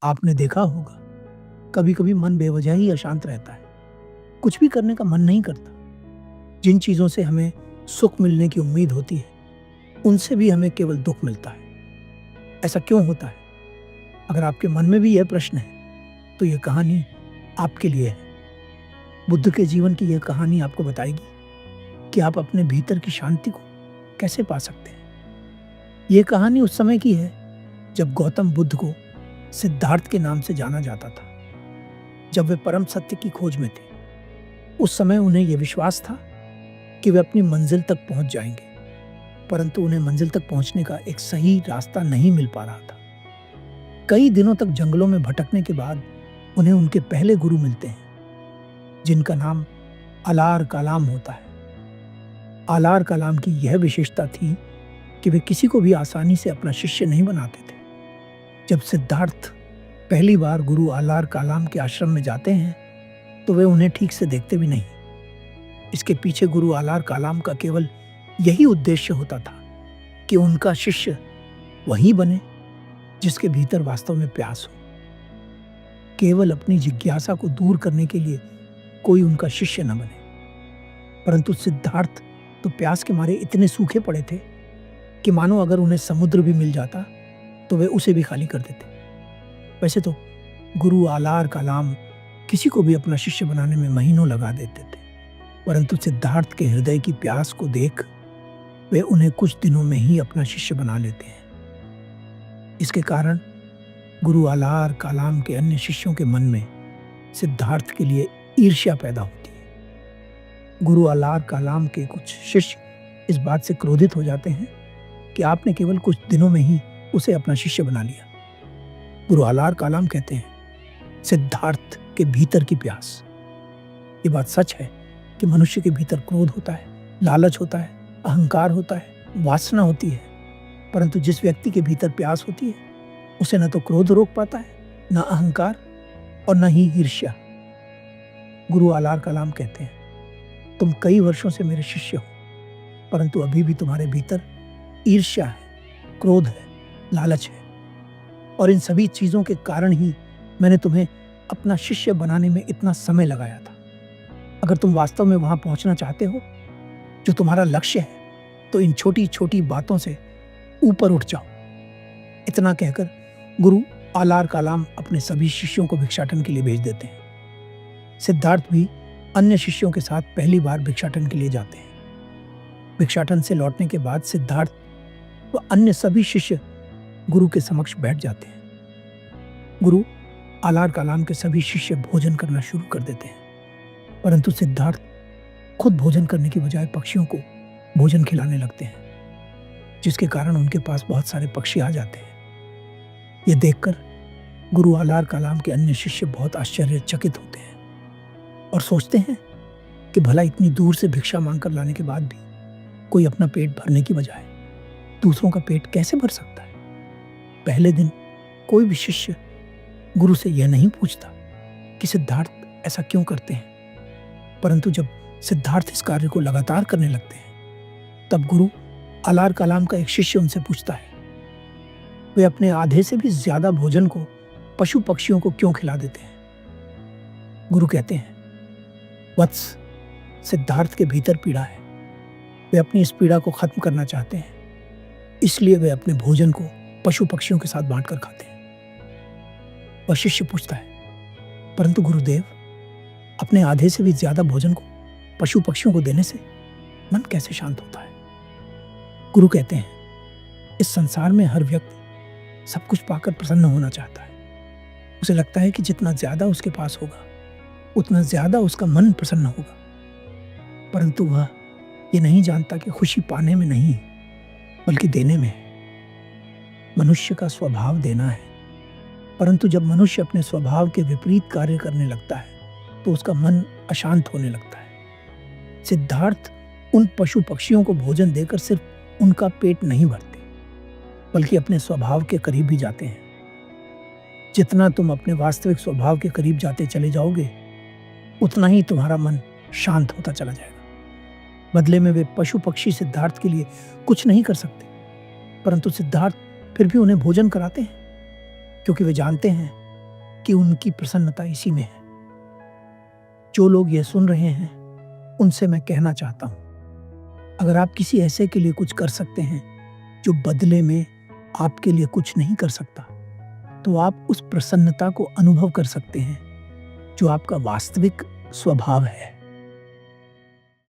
आपने देखा होगा, कभी कभी मन बेवजह ही अशांत रहता है। कुछ भी करने का मन नहीं करता। जिन चीज़ों से हमें सुख मिलने की उम्मीद होती है, उनसे भी हमें केवल दुख मिलता है। ऐसा क्यों होता है? अगर आपके मन में भी यह प्रश्न है, तो यह कहानी आपके लिए है। बुद्ध के जीवन की यह कहानी आपको बताएगी कि आप अपने भीतर की शांति को कैसे पा सकते हैं। यह कहानी उस समय की है जब गौतम बुद्ध को सिद्धार्थ के नाम से जाना जाता था। जब वे परम सत्य की खोज में थे, उस समय उन्हें यह विश्वास था कि वे अपनी मंजिल तक पहुंच जाएंगे, परंतु उन्हें मंजिल तक पहुंचने का एक सही रास्ता नहीं मिल पा रहा था। कई दिनों तक जंगलों में भटकने के बाद उन्हें उनके पहले गुरु मिलते हैं, जिनका नाम अलार कलाम होता है। अलार कलाम की यह विशेषता थी कि वे किसी को भी आसानी से अपना शिष्य नहीं बनाते थे। जब सिद्धार्थ पहली बार गुरु अलार कलाम के आश्रम में जाते हैं, तो वे उन्हें ठीक से देखते भी नहीं। इसके पीछे गुरु अलार कलाम का केवल यही उद्देश्य होता था कि उनका शिष्य वही बने जिसके भीतर वास्तव में प्यास हो। केवल अपनी जिज्ञासा को दूर करने के लिए कोई उनका शिष्य न बने। परंतु सिद्धार्थ तो प्यास के मारे इतने सूखे पड़े थे कि मानो अगर उन्हें समुद्र भी मिल जाता तो वे उसे भी खाली कर देते। वैसे तो गुरु अलार कलाम किसी को भी अपना शिष्य बनाने में महीनों लगा देते थे, परंतु सिद्धार्थ के हृदय की प्यास को देख वे उन्हें कुछ दिनों में ही अपना शिष्य बना लेते हैं। इसके कारण गुरु अलार कलाम के अन्य शिष्यों के मन में सिद्धार्थ के लिए ईर्ष्या पैदा होती है। गुरु अलार कलाम के कुछ शिष्य इस बात से क्रोधित हो जाते हैं कि आपने केवल कुछ दिनों में ही उसे अपना शिष्य बना लिया। गुरु अलार कलाम कहते हैं, सिद्धार्थ के भीतर की प्यास। ये बात सच है कि मनुष्य के भीतर क्रोध होता है, लालच होता है, अहंकार होता है, वासना होती है, परंतु जिस व्यक्ति के भीतर प्यास होती है, उसे न तो क्रोध रोक पाता है, न अहंकार और न ही ईर्ष्या। गुरु अलार कलाम कहते हैं, तुम कई वर्षों से मेरे शिष्य हो, परंतु अभी भी तुम्हारे भीतर ईर्ष्या है, क्रोध है, लालच है, और इन सभी चीजों के कारण ही मैंने तुम्हें अपना शिष्य बनाने में इतना समय लगाया था। अगर तुम वास्तव में वहां पहुंचना चाहते हो जो तुम्हारा लक्ष्य है, तो इन छोटी छोटी बातों से ऊपर उठ जाओ। इतना कहकर गुरु अलार कलाम अपने सभी शिष्यों को भिक्षाटन के लिए भेज देते हैं। सिद्धार्थ भी अन्य शिष्यों के साथ पहली बार भिक्षाटन के लिए जाते हैं। भिक्षाटन से लौटने के बाद सिद्धार्थ व अन्य सभी शिष्य गुरु के समक्ष बैठ जाते हैं। गुरु अलार कलाम के सभी शिष्य भोजन करना शुरू कर देते हैं, परंतु सिद्धार्थ खुद भोजन करने की बजाय पक्षियों को भोजन खिलाने लगते हैं, जिसके कारण उनके पास बहुत सारे पक्षी आ जाते हैं। यह देखकर गुरु अलार कलाम के अन्य शिष्य बहुत आश्चर्यचकित होते हैं और सोचते हैं कि भला इतनी दूर से भिक्षा मांगकर लाने के बाद भी कोई अपना पेट भरने की बजाय दूसरों का पेट कैसे भर सकता है। पहले दिन कोई भी शिष्य गुरु से यह नहीं पूछता कि सिद्धार्थ ऐसा क्यों करते हैं, परंतु जब सिद्धार्थ इस कार्य को लगातार करने लगते हैं, तब गुरु अलार कलाम का एक शिष्य उनसे पूछता है, वे अपने आधे से भी ज्यादा भोजन को पशु पक्षियों को क्यों खिला देते हैं। गुरु कहते हैं, वत्स, सिद्धार्थ के भीतर पीड़ा है। वे अपनी इस पीड़ा को खत्म करना चाहते हैं, इसलिए वे अपने भोजन को पशु पक्षियों के साथ बांटकर खाते हैं। वह शिष्य पूछता है, परंतु गुरुदेव, अपने आधे से भी ज्यादा भोजन को पशु पक्षियों को देने से मन कैसे शांत होता है। गुरु कहते हैं, इस संसार में हर व्यक्ति सब कुछ पाकर प्रसन्न होना चाहता है। उसे लगता है कि जितना ज्यादा उसके पास होगा, उतना ज्यादा उसका मन प्रसन्न होगा, परंतु वह ये नहीं जानता कि खुशी पाने में नहीं बल्कि देने में है। मनुष्य का स्वभाव देना है, परंतु जब मनुष्य अपने स्वभाव के विपरीत कार्य करने लगता है, तो उसका मन अशांत होने लगता है। सिद्धार्थ उन पशु पक्षियों को भोजन देकर सिर्फ उनका पेट नहीं भरते, बल्कि अपने स्वभाव के करीब भी जाते हैं। जितना तुम अपने वास्तविक स्वभाव के करीब जाते चले जाओगे, उतना ही तुम्हारा मन शांत होता चला जाएगा। बदले में वे पशु पक्षी सिद्धार्थ के लिए कुछ नहीं कर सकते, परंतु सिद्धार्थ फिर भी उन्हें भोजन कराते हैं, क्योंकि वे जानते हैं कि उनकी प्रसन्नता इसी में है। जो लोग ये सुन रहे हैं, उनसे मैं कहना चाहता हूँ, अगर आप किसी ऐसे के लिए कुछ कर सकते हैं जो बदले में आपके लिए कुछ नहीं कर सकता, तो आप उस प्रसन्नता को अनुभव कर सकते हैं जो आपका वास्तविक स्वभाव है।